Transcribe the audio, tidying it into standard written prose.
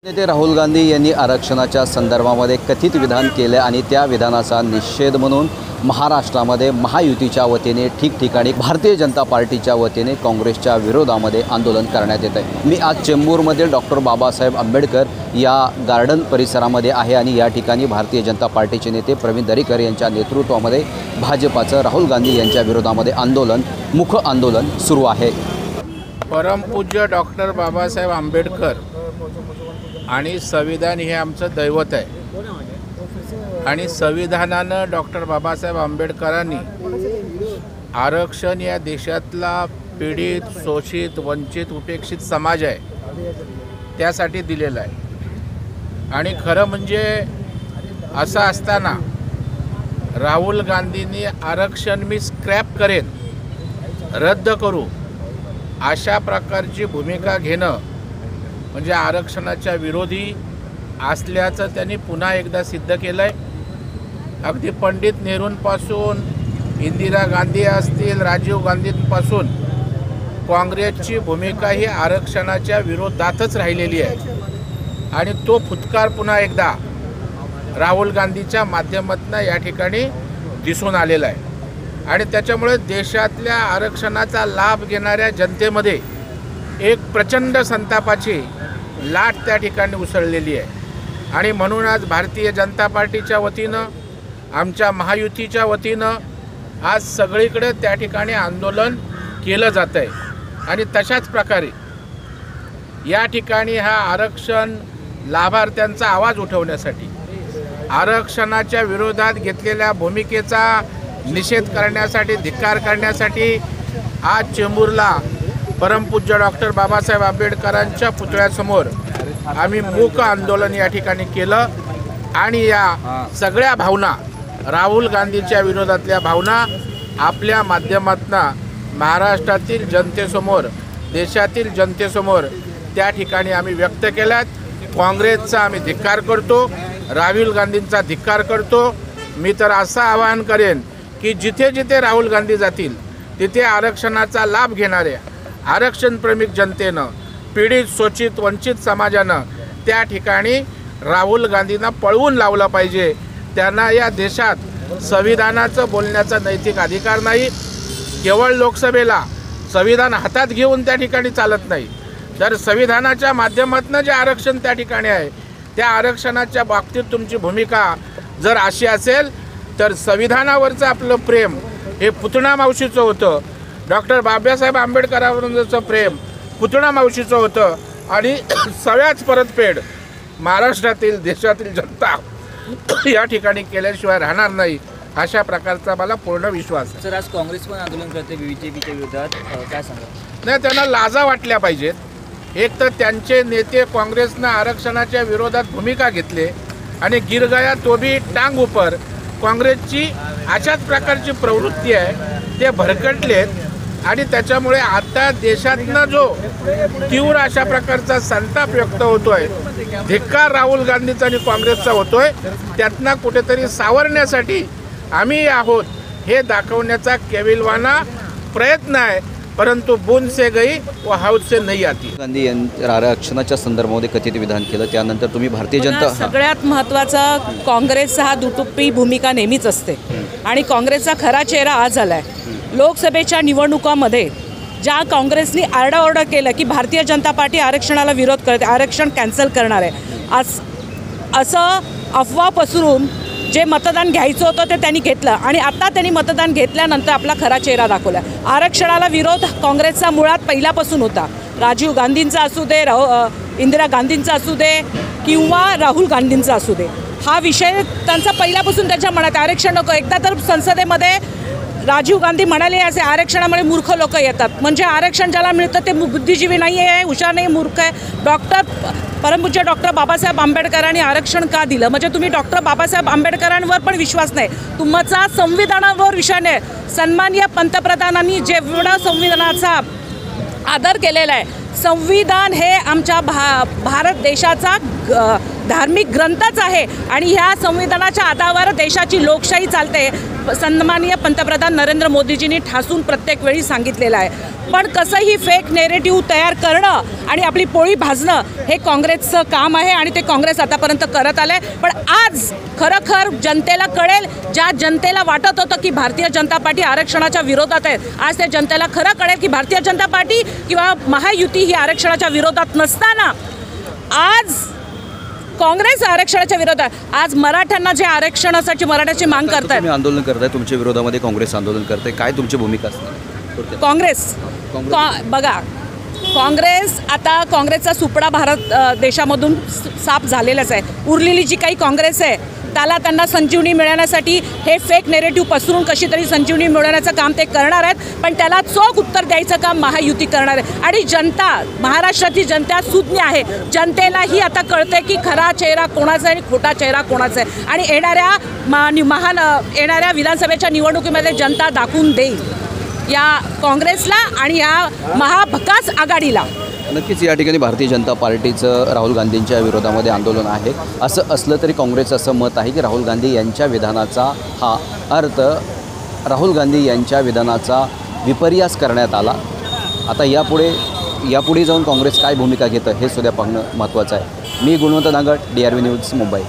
नेते राहुल गांधी यांनी आरक्षणाच्या संदर्भामध्ये कथित विधान केले आणि त्या विधानाचा निषेध म्हणून महाराष्ट्रामध्ये महायुतीच्या वतीने ठिकठिकाणी भारतीय जनता पार्टीच्या वतीने काँग्रेसच्या विरोधामध्ये आंदोलन करण्यात येत आहे। मी आज चेंबूरमध्ये डॉक्टर बाबासाहेब आंबेडकर या गार्डन परिसरामध्ये आहे आणि या ठिकाणी भारतीय जनता पार्टीचे नेते प्रवीण दरेकर यांच्या नेतृत्वामध्ये भाजपाचं राहुल गांधी यांच्या विरोधामध्ये मूक आंदोलन सुरू आहे। परमपूज्य डॉक्टर बाबासाहेब आंबेडकर आणि संविधान हे आमचं दैवत आहे आणि संविधानानं डॉक्टर बाबासाहेब आंबेडकरांनी आरक्षण या देशातला पीडित, शोषित, वंचित, उपेक्षित समाज आहे त्यासाठी दिलेलं आहे। आणि खरं म्हणजे असं असताना राहुल गांधींनी आरक्षण मी स्क्रॅप करेन, रद्द करू अशा प्रकारची भूमिका घेणं म्हणजे आरक्षणाच्या विरोधी असल्याचं त्यांनी पुन्हा एकदा सिद्ध केलं आहे। अगदी पंडित नेहरूंपासून इंदिरा गांधी असतील, राजीव गांधींपासून काँग्रेसची भूमिका ही आरक्षणाच्या विरोधातच राहिलेली आहे आणि तो फुटकार पुन्हा एकदा राहुल गांधीच्या माध्यमातून या ठिकाणी दिसून आलेला आहे। आणि त्याच्यामुळे देशातल्या आरक्षणाचा लाभ घेणाऱ्या जनतेमध्ये एक प्रचंड संतापाची लाट त्या ठिकाणी उसळलेली आहे। आणि म्हणून आज भारतीय जनता पार्टीच्या वतीनं, आमच्या महायुतीच्या वतीनं आज सगळीकडे त्या ठिकाणी आंदोलन केलं जातं आहे। आणि तशाच प्रकारे या ठिकाणी हा आरक्षण लाभार्थ्यांचा आवाज उठवण्यासाठी, आरक्षणाच्या विरोधात घेतलेल्या भूमिकेचा निषेध करण्यासाठी, धिक्कार करण्यासाठी आज चेंबूरला परमपूज्य डॉक्टर बाबासाहेब आंबेडकरांच्या पुतळ्यासमोर आम्ही मूक आंदोलन या ठिकाणी केलं। आणि या सगळ्या भावना, राहुल गांधीच्या विरोधातल्या भावना आपल्या माध्यमातून महाराष्ट्रातील जनतेसमोर, देशातील जनतेसमोर त्या ठिकाणी आम्ही व्यक्त केल्यात। काँग्रेसचा आम्ही धिक्कार करतो, राहुल गांधींचा धिक्कार करतो। मी तर असं आवाहन करेन की जिथे जिथे राहुल गांधी जातील तिथे आरक्षणाचा लाभ घेणाऱ्या आरक्षणप्रेमी जनतेनं, पीडित, शोषित, वंचित समाजानं त्या ठिकाणी राहुल गांधींना पळवून लावलं पाहिजे। त्यांना या देशात संविधानाचं बोलण्याचा नैतिक अधिकार नाही। केवळ लोकसभेला संविधान हातात घेऊन त्या ठिकाणी चालत नाही, तर संविधानाच्या माध्यमातून जे आरक्षण त्या ठिकाणी आहे त्या आरक्षणाच्या बाबतीत तुमची भूमिका जर अशी असेल तर संविधानावरचं आपलं प्रेम हे पुतणा मावशीचं होतं, डॉक्टर बाबासाहेब आंबेडकरांवरचं प्रेम पुतणा मावशीचं होतं आणि सगळ्याच परतफेड महाराष्ट्रातील, देशातील जनता या ठिकाणी केल्याशिवाय राहणार नाही अशा प्रकारचा मला पूर्ण विश्वास आहे। सर, आज काँग्रेस पण आंदोलन करते बीजेपीच्या विरोधात, काय सांगा? नाही, त्यांना लाजा वाटल्या पाहिजेत। एक तर त्यांचे नेते काँग्रेसनं आरक्षणाच्या विरोधात भूमिका घेतली आणि गिर गया तो भी टांग ऊपर, काँग्रेसची अशाच प्रकारची प्रवृत्ती आहे, ते भरकटलेत। आणि त्याच्यामुळे आता देशातनं जो तीव्र अशा प्रकारचा संताप व्यक्त होतोय, धिक्कार राहुल गांधीचा आणि काँग्रेसचा होतोय, त्यातनं कुठेतरी सावरण्यासाठी आम्ही आहोत हे दाखवण्याचा केविलवाना प्रयत्न आहे। परंतु बूंद से गई व हौद से नहीं आती। गांधी यांनी आरक्षणाच्या संदर्भामध्ये कथित विधान केलं, त्यानंतर तुम्ही भारतीय जनता सगळ्यात महत्त्वाचा काँग्रेसचा हा दुटप्पी भूमिका नेहमीच असते आणि काँग्रेसचा खरा चेहरा आज आला आहे। लोकसभेच्या निवडणुकामध्ये ज्या काँग्रेसने आरडाओरडा केलं की भारतीय जनता पार्टी आरक्षणाला विरोध करते, आरक्षण कॅन्सल करणार आहे, आज असं अफवा पसरून जे मतदान घ्यायचं होतं ते त्यांनी घेतलं आणि आता त्यांनी मतदान घेतल्यानंतर आपला खरा चेहरा दाखवला। आरक्षणाला विरोध काँग्रेसचा मुळात पहिल्यापासून होता, राजीव गांधींचा असू दे, इंदिरा गांधींचा असू दे किंवा राहुल गांधींचा असू दे, हा विषय त्यांचा पहिल्यापासून त्यांच्या मनात आरक्षण नको। एकदा तर संसदेमध्ये राजीव गांधी म्हणाले असे आरक्षणामुळे मूर्ख लोक येतात, म्हणजे आरक्षण ज्याला मिळतं ते बुद्धिजीवी नाही आहे, हुशार नाही, मूर्ख आहे। परमपूज्य डॉक्टर बाबासाहेब आंबेडकरांनी आरक्षण का दिलं? म्हणजे तुम्ही डॉक्टर बाबासाहेब आंबेडकरांवर पण विश्वास नाही, तुमचा संविधानावर विश्वास नाही। सन्माननीय पंतप्रधानांनी जेवढा संविधानाचा आदर केलेला आहे, संविधान हे आमच्या भारत देशाचा धार्मिक ग्रंथच आहे आणि ह्या संविधानाच्या आधारावर देशाची लोकशाही चालते. सन्माननीय पंतप्रधान नरेंद्र मोदीजींनी ठासून प्रत्येक वेळी सांगितलेलं आहे. पण कसंही फेक नेरेटिव्ह तयार करणं आणि आपली पोळी भाजणं हे काँग्रेसचं काम आहे आणि ते काँग्रेस आतापर्यंत करत आलं आहे. पण आज खरोखर जनतेला कळेल, ज्या जनतेला वाटत होतं की भारतीय जनता पार्टी आरक्षणाच्या विरोधात आहे, आज त्या जनतेला खरं कळेल की भारतीय जनता पार्टी किंवा महायुती ही आरक्षणाच्या विरोधात नसताना आज काँग्रेस आरक्षणाच्या विरोधात, आज मराठ्यांना जे आरक्षणासाठी मराठ्याची मागणी करतायत. तुम्ही आंदोलन करताय, तुमच्या विरोधामध्ये काँग्रेस आंदोलन करते, काय तुमची भूमिका असणार? काँग्रेस बघा, काँग्रेसचा सुपडा भारत देशामधून साफ झालेलाच आहे. उरलेली जी काही काँग्रेस आहे त्यांना संजीवनी मिळवण्यासाठी हे फेक नेरेटिव्ह पसरून कशी तरी संजीवनी मिळवण्याचं काम ते करणार आहेत. पण त्याला चोख उत्तर द्यायचं काम महायुती करणार आहे. आणि जनता, महाराष्ट्राची जनता सुज्ञ आहे. जनतेलाही आता कळते की खरा चेहरा कोणाचा आहे आणि खोटा चेहरा कोणाचा आहे. आणि येणाऱ्या विधानसभेच्या निवडणुकीमध्ये जनता दाखवून देईल या काँग्रेसला आणि या महाभकास आघाडीला. नक्कीच या ठिकाणी भारतीय जनता पार्टीचं राहुल गांधींच्या विरोधामध्ये आंदोलन आहे. असं असलं तरी काँग्रेसचं असं मत आहे की राहुल गांधी यांच्या विधानाचा हा अर्थ राहुल गांधी यांच्या विधानाचा विपर्यास करण्यात आला. आता यापुढे जाऊन काँग्रेस काय भूमिका घेतं हे सुद्धा पाहणं महत्त्वाचं आहे. मी गुणवंत नागट, DRV न्यूज, मुंबई.